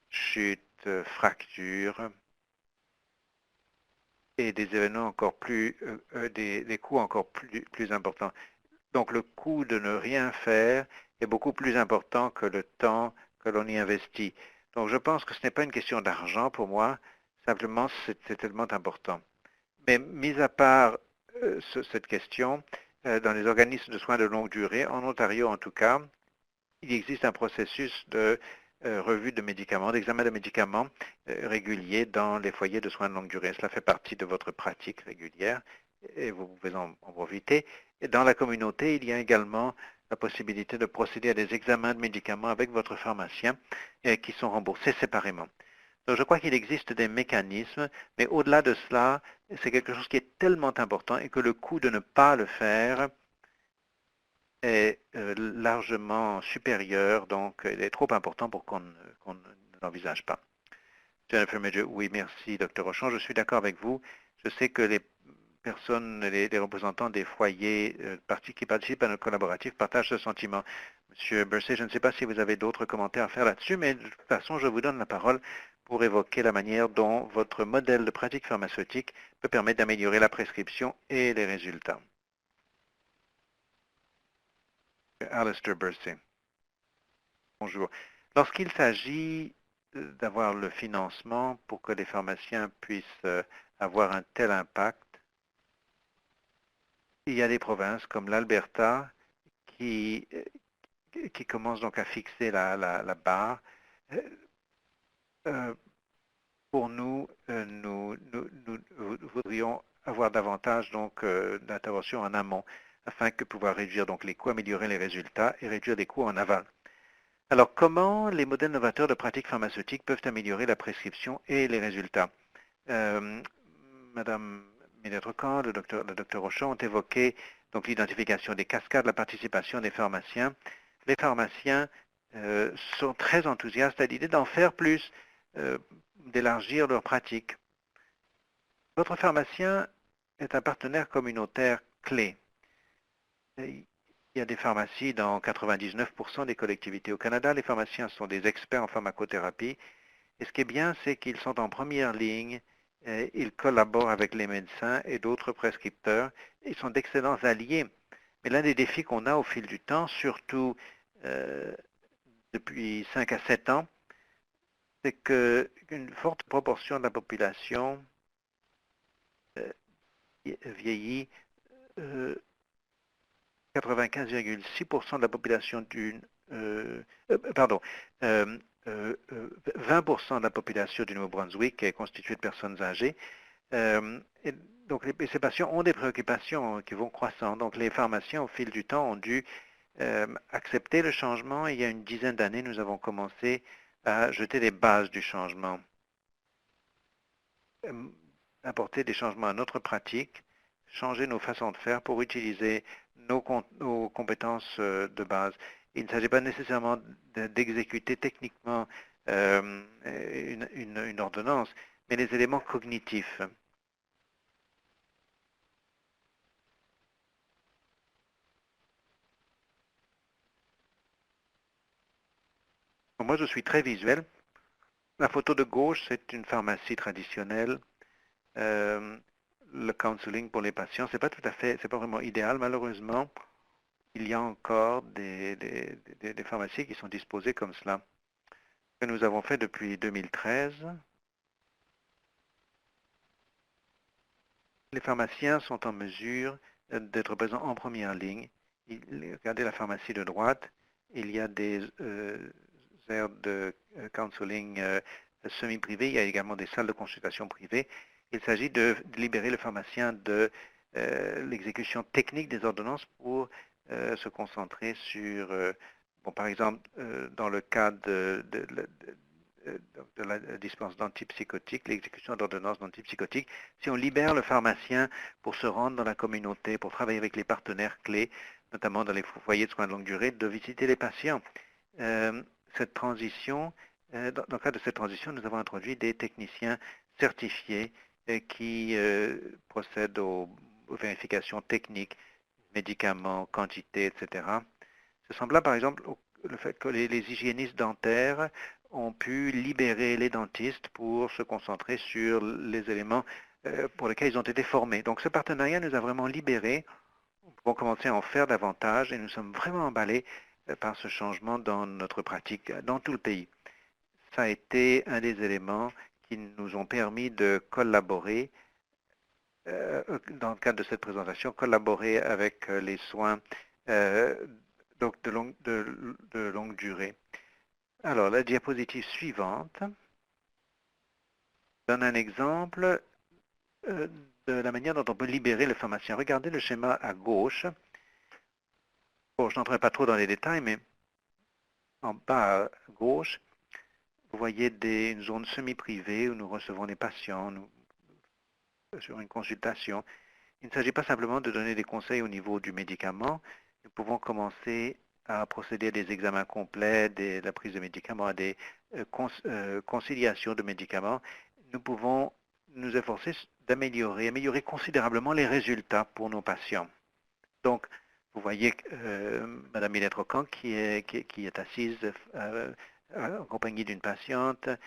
chutes, fractures, et des événements encore plus, des coûts encore plus importants. Donc le coût de ne rien faire est beaucoup plus important que le temps que l'on y investit. Donc je pense que ce n'est pas une question d'argent pour moi, simplement c'est tellement important. Mais mis à part cette question, dans les organismes de soins de longue durée, en Ontario en tout cas, il existe un processus de revue de médicaments, d'examen de médicaments réguliers dans les foyers de soins de longue durée. Cela fait partie de votre pratique régulière et vous pouvez en profiter. Et dans la communauté, il y a également la possibilité de procéder à des examens de médicaments avec votre pharmacien qui sont remboursés séparément. Donc, je crois qu'il existe des mécanismes, mais au-delà de cela, c'est quelque chose qui est tellement important et que le coût de ne pas le faire est largement supérieur, donc il est trop important pour qu'on ne l'envisage pas. Jennifer Major, oui, merci, Dr. Rochon. Je suis d'accord avec vous. Je sais que les personnes, les représentants des foyers qui participent à notre collaboratif partagent ce sentiment. Monsieur Bursey, je ne sais pas si vous avez d'autres commentaires à faire là-dessus, mais de toute façon, je vous donne la parole pour évoquer la manière dont votre modèle de pratique pharmaceutique peut permettre d'améliorer la prescription et les résultats. Alistair Bursey. Bonjour. Lorsqu'il s'agit d'avoir le financement pour que les pharmaciens puissent avoir un tel impact, il y a des provinces comme l'Alberta qui commencent donc à fixer la barre. Pour nous, nous voudrions avoir davantage d'intervention en amont afin de pouvoir réduire donc les coûts, améliorer les résultats et réduire les coûts en aval. Alors, comment les modèles novateurs de pratiques pharmaceutiques peuvent améliorer la prescription et les résultats? Madame Millet-Rocon, le docteur Rochon ont évoqué donc l'identification des cascades, la participation des pharmaciens. Les pharmaciens sont très enthousiastes à l'idée d'en faire plus, d'élargir leurs pratiques. Votre pharmacien est un partenaire communautaire clé. Il y a des pharmacies dans 99% des collectivités au Canada. Les pharmaciens sont des experts en pharmacothérapie. Et ce qui est bien, c'est qu'ils sont en première ligne. Ils collaborent avec les médecins et d'autres prescripteurs. Ils sont d'excellents alliés. Mais l'un des défis qu'on a au fil du temps, surtout depuis 5 à 7 ans, c'est qu'une forte proportion de la population vieillit. 95,6% de la population 20% de la population du Nouveau-Brunswick est constituée de personnes âgées. Et donc, ces patients ont des préoccupations qui vont croissant. Donc, les pharmaciens, au fil du temps, ont dû accepter le changement. Il y a une dizaine d'années, nous avons commencé à jeter les bases du changement, apporter des changements à notre pratique, changer nos façons de faire pour utiliser nos compétences de base. Il ne s'agit pas nécessairement d'exécuter techniquement une ordonnance, mais les éléments cognitifs. Moi, je suis très visuel. La photo de gauche, c'est une pharmacie traditionnelle. Le counseling pour les patients, c'est pas vraiment idéal, malheureusement. Il y a encore des pharmacies qui sont disposées comme cela. Ce que nous avons fait depuis 2013, les pharmaciens sont en mesure d'être présents en première ligne. Regardez la pharmacie de droite, il y a des aires de counseling semi-privées, il y a également des salles de consultation privées. Il s'agit de libérer le pharmacien de l'exécution technique des ordonnances pour se concentrer sur, bon, par exemple, dans le cas de la dispense d'antipsychotiques, l'exécution d'ordonnances d'antipsychotiques, si on libère le pharmacien pour se rendre dans la communauté, pour travailler avec les partenaires clés, notamment dans les foyers de soins de longue durée, de visiter les patients. Cette transition, dans le cadre de cette transition, nous avons introduit des techniciens certifiés qui procèdent aux vérifications techniques, médicaments, quantité, etc. Ce semble là, par exemple, le fait que les hygiénistes dentaires ont pu libérer les dentistes pour se concentrer sur les éléments pour lesquels ils ont été formés. Donc ce partenariat nous a vraiment libérés. Nous pouvons commencer à en faire davantage et nous sommes vraiment emballés par ce changement dans notre pratique dans tout le pays. Ça a été un des éléments qui nous ont permis de collaborer dans le cadre de cette présentation, collaborer avec les soins donc de longue durée. Alors, la diapositive suivante donne un exemple de la manière dont on peut libérer le pharmacien. Regardez le schéma à gauche. Bon, je n'entrerai pas trop dans les détails, mais en bas à gauche, vous voyez une zone semi-privée où nous recevons les patients sur une consultation. Il ne s'agit pas simplement de donner des conseils au niveau du médicament. Nous pouvons commencer à procéder à des examens complets, de la prise de médicaments, à des conciliations de médicaments. Nous pouvons nous efforcer améliorer considérablement les résultats pour nos patients. Donc, vous voyez Mme Millet-Rocan qui est assise en compagnie d'une patiente. Le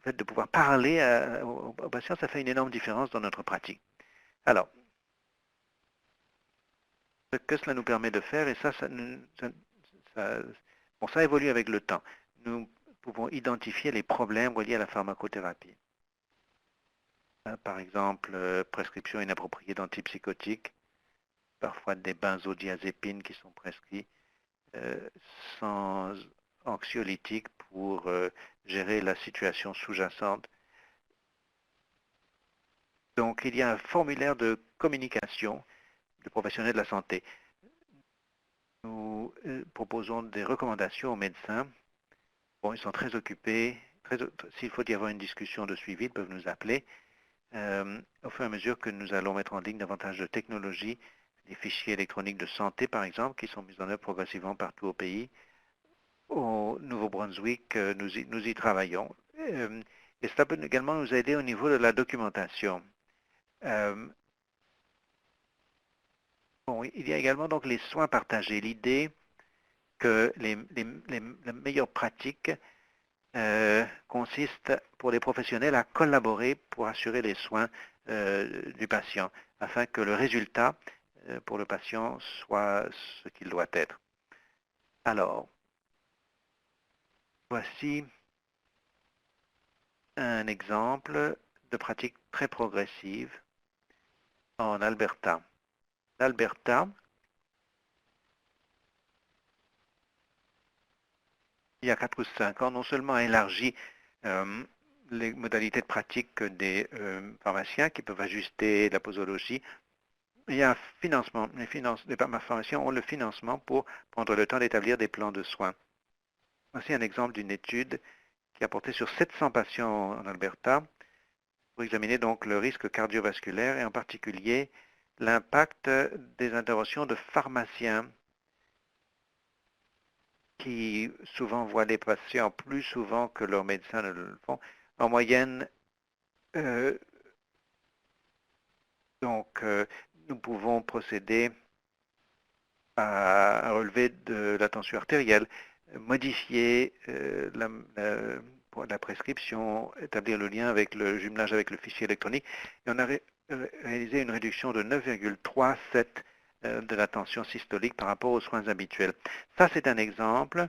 fait de pouvoir parler aux patients, ça fait une énorme différence dans notre pratique. Alors, ce que cela nous permet de faire, et ça évolue avec le temps. Nous pouvons identifier les problèmes reliés à la pharmacothérapie. Par exemple, prescription inappropriée d'antipsychotiques, parfois des benzodiazépines qui sont prescrits sans anxiolytiques pour gérer la situation sous-jacente. Donc, il y a un formulaire de communication de professionnels de la santé. Nous proposons des recommandations aux médecins. Bon, ils sont très occupés. S'il faut y avoir une discussion de suivi, ils peuvent nous appeler. Au fur et à mesure que nous allons mettre en ligne davantage de technologies, des fichiers électroniques de santé, par exemple, qui sont mis en œuvre progressivement partout au pays. Au Nouveau-Brunswick, nous y travaillons. Et cela peut également nous aider au niveau de la documentation. Bon, il y a également donc les soins partagés. L'idée que la meilleure pratique consiste pour les professionnels à collaborer pour assurer les soins du patient, afin que le résultat pour le patient soit ce qu'il doit être. Alors, voici un exemple de pratique très progressive en Alberta. L'Alberta, il y a 4 ou 5 ans, non seulement a élargi les modalités de pratique des pharmaciens qui peuvent ajuster la posologie. Il y a un financement. Les pharmaciens ont le financement pour prendre le temps d'établir des plans de soins. Voici un exemple d'une étude qui a porté sur 700 patients en Alberta pour examiner donc le risque cardiovasculaire et en particulier l'impact des interventions de pharmaciens qui souvent voient les patients plus souvent que leurs médecins ne le font. En moyenne, nous pouvons procéder à un relevé de la tension artérielle, modifier pour la prescription, établir le lien avec le jumelage avec le fichier électronique. Et on a réalisé une réduction de 9,37 de la tension systolique par rapport aux soins habituels. Ça, c'est un exemple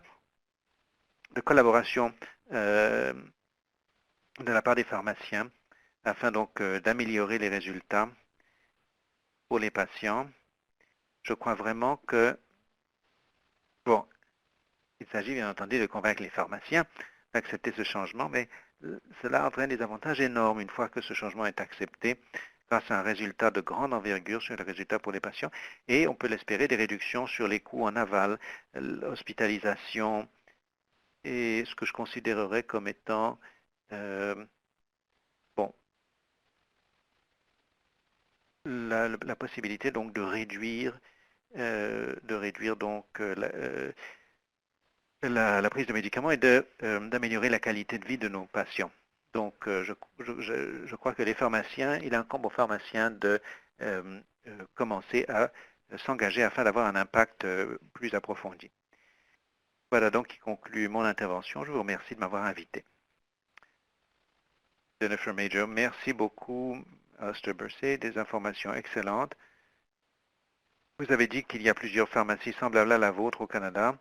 de collaboration de la part des pharmaciens afin donc d'améliorer les résultats pour les patients. Je crois vraiment que, bon, il s'agit bien entendu de convaincre les pharmaciens d'accepter ce changement, mais cela entraîne des avantages énormes une fois que ce changement est accepté grâce à un résultat de grande envergure sur les résultats pour les patients et on peut l'espérer des réductions sur les coûts en aval, l'hospitalisation et ce que je considérerais comme étant bon, la possibilité donc de réduire donc la prise de médicaments et d'améliorer la qualité de vie de nos patients. Donc, je crois que les pharmaciens, il incombe aux pharmaciens de commencer à s'engager afin d'avoir un impact plus approfondi. Voilà donc qui conclut mon intervention. Je vous remercie de m'avoir invité. Jennifer Major, merci beaucoup, Alistair Bursey, des informations excellentes. Vous avez dit qu'il y a plusieurs pharmacies semblables à la vôtre au Canada.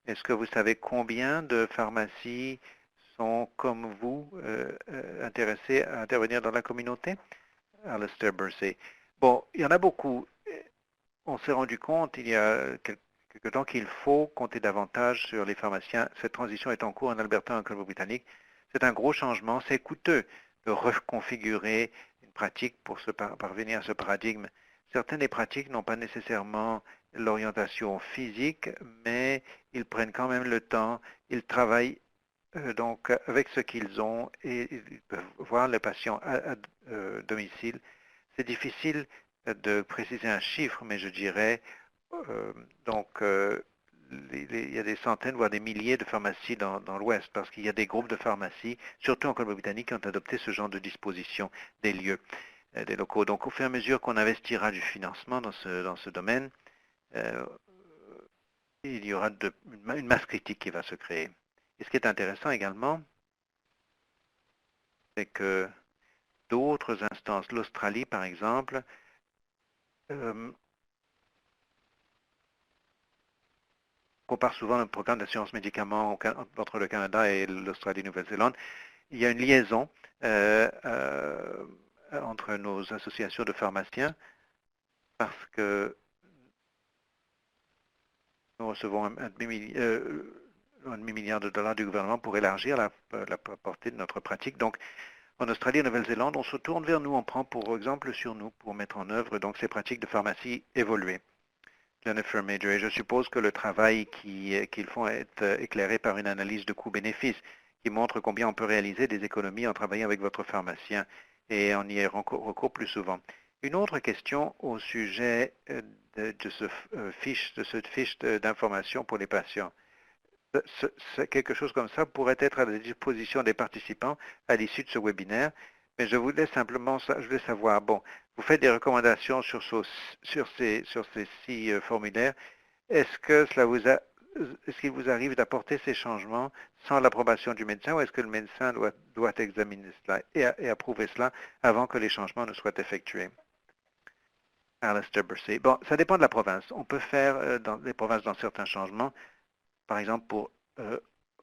Est-ce que vous savez combien de pharmacies sont, comme vous, intéressées à intervenir dans la communauté? Alistair Bursey. Bon, il y en a beaucoup. On s'est rendu compte il y a quelque temps qu'il faut compter davantage sur les pharmaciens. Cette transition est en cours en Alberta et en Colombie-Britannique. C'est un gros changement. C'est coûteux de reconfigurer une pratique pour parvenir à ce paradigme. Certaines des pratiques n'ont pas nécessairement l'orientation physique, mais ils prennent quand même le temps. Ils travaillent donc avec ce qu'ils ont et ils peuvent voir les patients à domicile. C'est difficile de préciser un chiffre, mais je dirais il y a des centaines, voire des milliers de pharmacies dans l'Ouest, parce qu'il y a des groupes de pharmacies, surtout en Colombie-Britannique, qui ont adopté ce genre de disposition des lieux, des locaux. Donc, au fur et à mesure qu'on investira du financement dans ce domaine, il y aura une masse critique qui va se créer. Et ce qui est intéressant également, c'est que d'autres instances, l'Australie par exemple, compare souvent le programme d'assurance médicaments entre le Canada et l'Australie-Nouvelle-Zélande. Il y a une liaison entre nos associations de pharmaciens parce que nous recevons un demi-milliard de dollars du gouvernement pour élargir la portée de notre pratique. Donc, en Australie et Nouvelle-Zélande, on se tourne vers nous, on prend pour exemple sur nous pour mettre en œuvre donc ces pratiques de pharmacie évoluées. Jennifer Major, et je suppose que le travail qu'ils font est éclairé par une analyse de coûts-bénéfices qui montre combien on peut réaliser des économies en travaillant avec votre pharmacien et en y recours plus souvent. Une autre question au sujet de cette fiche d'information pour les patients. Quelque chose comme ça pourrait être à la disposition des participants à l'issue de ce webinaire, mais je voulais simplement savoir, bon, vous faites des recommandations sur ces 6 formulaires. Est-ce qu'il vous arrive d'apporter ces changements sans l'approbation du médecin ou est-ce que le médecin doit examiner cela et approuver cela avant que les changements ne soient effectués? Alistair Bursey. Bon, ça dépend de la province. On peut faire dans les provinces dans certains changements. Par exemple, pour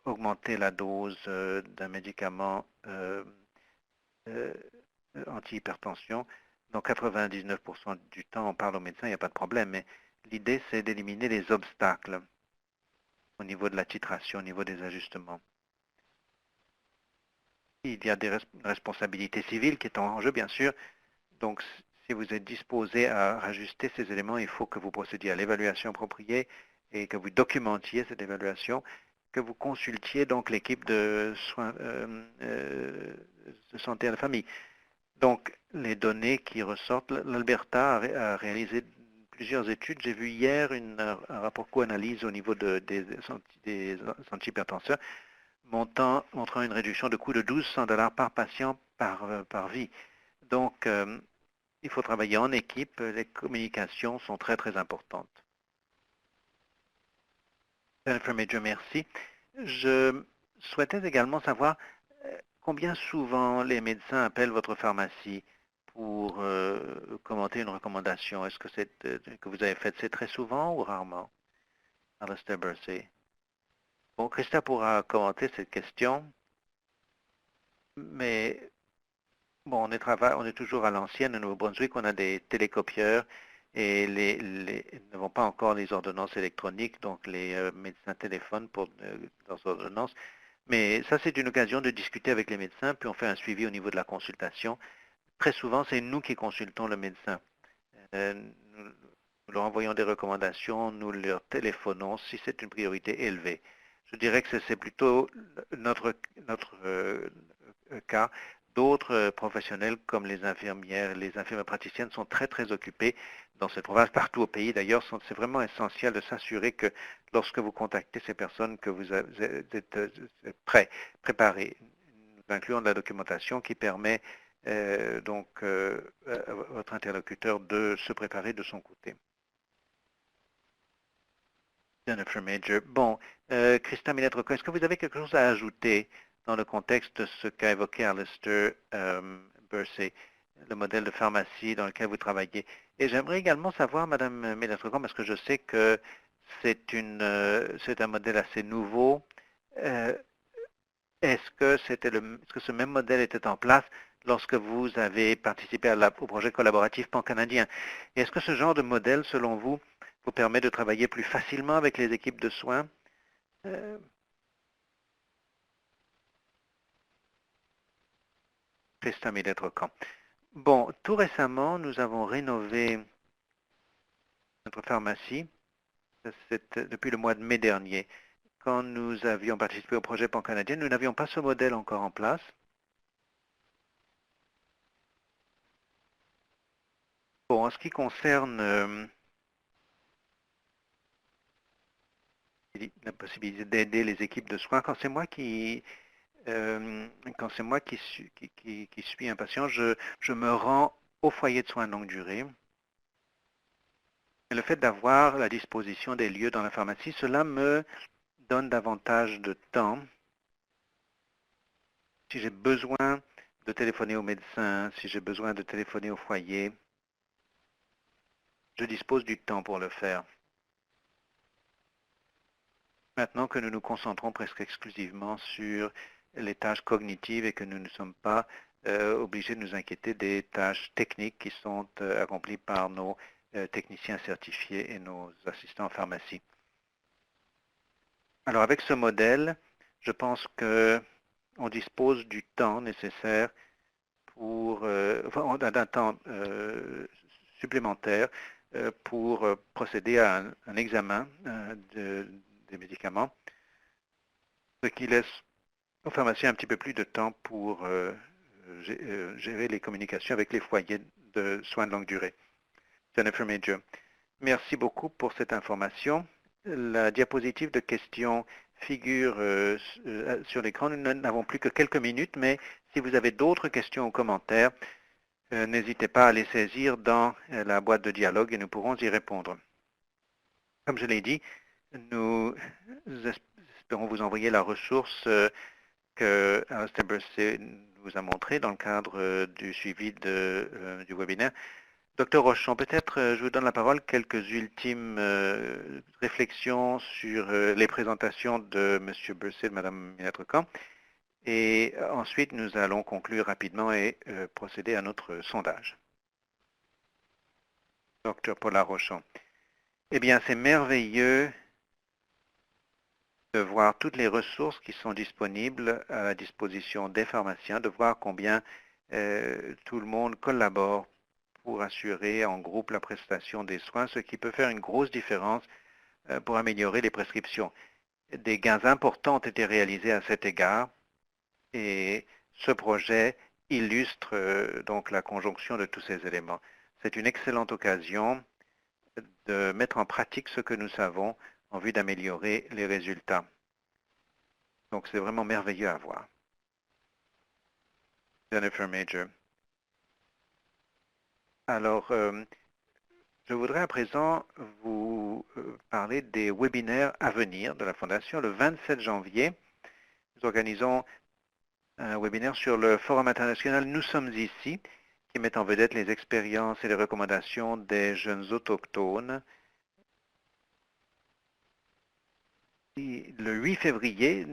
augmenter la dose d'un médicament anti-hypertension, dans 99% du temps, on parle au médecin, il n'y a pas de problème, mais l'idée, c'est d'éliminer les obstacles au niveau de la titration, au niveau des ajustements. Il y a des responsabilités civiles qui sont en jeu, bien sûr. Donc, si vous êtes disposé à rajuster ces éléments, il faut que vous procédiez à l'évaluation appropriée et que vous documentiez cette évaluation, que vous consultiez donc l'équipe de soins de santé à la famille. Donc, les données qui ressortent, l'Alberta a réalisé plusieurs études. J'ai vu hier un rapport co-analyse au niveau des antihypertenseurs montrant une réduction de coût de 1200 $ par patient par vie. Donc, il faut travailler en équipe. Les communications sont très, très importantes. Jennifer Major, merci. Je souhaitais également savoir combien souvent les médecins appellent votre pharmacie pour commenter une recommandation. Est-ce que que vous avez fait, c'est très souvent ou rarement? Alistair Bursey. Bon, Christa pourra commenter cette question, mais bon, on est toujours à l'ancienne, au Nouveau-Brunswick, on a des télécopieurs et nous n'avons pas encore les ordonnances électroniques, donc les médecins téléphonent pour leurs ordonnances. Mais ça, c'est une occasion de discuter avec les médecins, puis on fait un suivi au niveau de la consultation. Très souvent, c'est nous qui consultons le médecin. Nous leur envoyons des recommandations, nous leur téléphonons si c'est une priorité élevée. Je dirais que c'est plutôt notre cas. D'autres professionnels comme les infirmières praticiennes sont très très occupés dans cette province, partout au pays d'ailleurs. C'est vraiment essentiel de s'assurer que lorsque vous contactez ces personnes, que vous êtes préparés. Nous incluons de la documentation qui permet à votre interlocuteur de se préparer de son côté. Jennifer Major. Bon, Christa Millet-Rocco, est-ce que vous avez quelque chose à ajouter dans le contexte de ce qu'a évoqué Alistair Bursey, le modèle de pharmacie dans lequel vous travaillez? Et j'aimerais également savoir, Madame Millet-Rocco, parce que je sais que c'est un modèle assez nouveau. Euh, est-ce que ce même modèle était en place lorsque vous avez participé au projet collaboratif pan-canadien? Et est-ce que ce genre de modèle, selon vous, vous permet de travailler plus facilement avec les équipes de soins? Euh, Christa Millet-Rocco. Bon, tout récemment, nous avons rénové notre pharmacie. C'est depuis le mois de mai dernier. Quand nous avions participé au projet pan-canadien, nous n'avions pas ce modèle encore en place. Bon, en ce qui concerne la possibilité d'aider les équipes de soins, quand c'est moi qui suis un patient, je me rends au foyer de soins de longue durée. Et le fait d'avoir la disposition des lieux dans la pharmacie, cela me donne davantage de temps. Si j'ai besoin de téléphoner au médecin, si j'ai besoin de téléphoner au foyer, je dispose du temps pour le faire. Maintenant que nous nous concentrons presque exclusivement sur les tâches cognitives et que nous ne sommes pas obligés de nous inquiéter des tâches techniques qui sont accomplies par nos techniciens certifiés et nos assistants en pharmacie. Alors avec ce modèle, je pense qu'on dispose du temps nécessaire d'un temps supplémentaire pour procéder à un examen des médicaments, ce qui laisse aux pharmaciens un petit peu plus de temps pour gérer les communications avec les foyers de soins de longue durée. Jennifer Major, merci beaucoup pour cette information. La diapositive de questions figure sur l'écran. Nous n'avons plus que quelques minutes, mais si vous avez d'autres questions ou commentaires, n'hésitez pas à les saisir dans la boîte de dialogue et nous pourrons y répondre. Comme je l'ai dit, nous espérons vous envoyer la ressource que Alistair Bursey vous a montré dans le cadre du suivi du webinaire. Docteur Rochon, peut-être je vous donne la parole, quelques ultimes réflexions sur les présentations de M. Bursey et de Mme Millet-Rocco. Et ensuite, nous allons conclure rapidement et procéder à notre sondage. Docteur Paula Rochon. Eh bien, c'est merveilleux de voir toutes les ressources qui sont disponibles à la disposition des pharmaciens, de voir combien tout le monde collabore pour assurer en groupe la prestation des soins, ce qui peut faire une grosse différence pour améliorer les prescriptions. Des gains importants ont été réalisés à cet égard et ce projet illustre donc la conjonction de tous ces éléments. C'est une excellente occasion de mettre en pratique ce que nous savons en vue d'améliorer les résultats. Donc c'est vraiment merveilleux à voir. Jennifer Major. Alors, je voudrais à présent vous vous parler des webinaires à venir de la Fondation. Le 27 janvier, nous organisons un webinaire sur le Forum international Nous sommes ici, qui met en vedette les expériences et les recommandations des jeunes autochtones. Et le 8 février,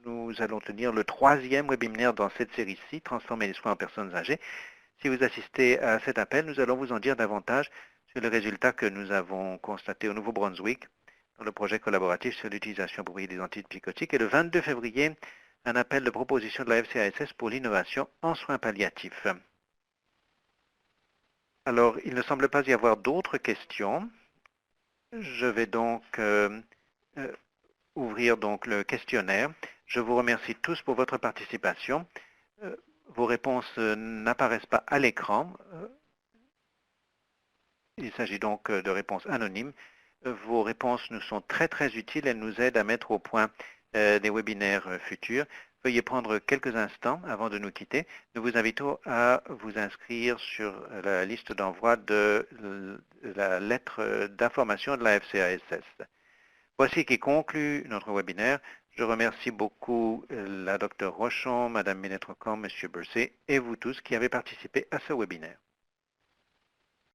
nous allons tenir le 3e webinaire dans cette série-ci, Transformer les soins en personnes âgées. Si vous assistez à cet appel, nous allons vous en dire davantage sur les résultats que nous avons constatés au Nouveau-Brunswick dans le projet collaboratif sur l'utilisation appropriée des antipsychotiques. Et le 22 février, un appel de proposition de la FCASS pour l'innovation en soins palliatifs. Alors, il ne semble pas y avoir d'autres questions. Je vais donc ouvrir donc le questionnaire. Je vous remercie tous pour votre participation. Vos réponses n'apparaissent pas à l'écran. Il s'agit donc de réponses anonymes. Vos réponses nous sont très utiles. Elles nous aident à mettre au point des webinaires futurs. Veuillez prendre quelques instants avant de nous quitter. Nous vous invitons à vous inscrire sur la liste d'envoi de la lettre d'information de la FCASS. Voici qui conclut notre webinaire. Je remercie beaucoup la Dr Rochon, Mme Ménétrecon, M. Bursey et vous tous qui avez participé à ce webinaire.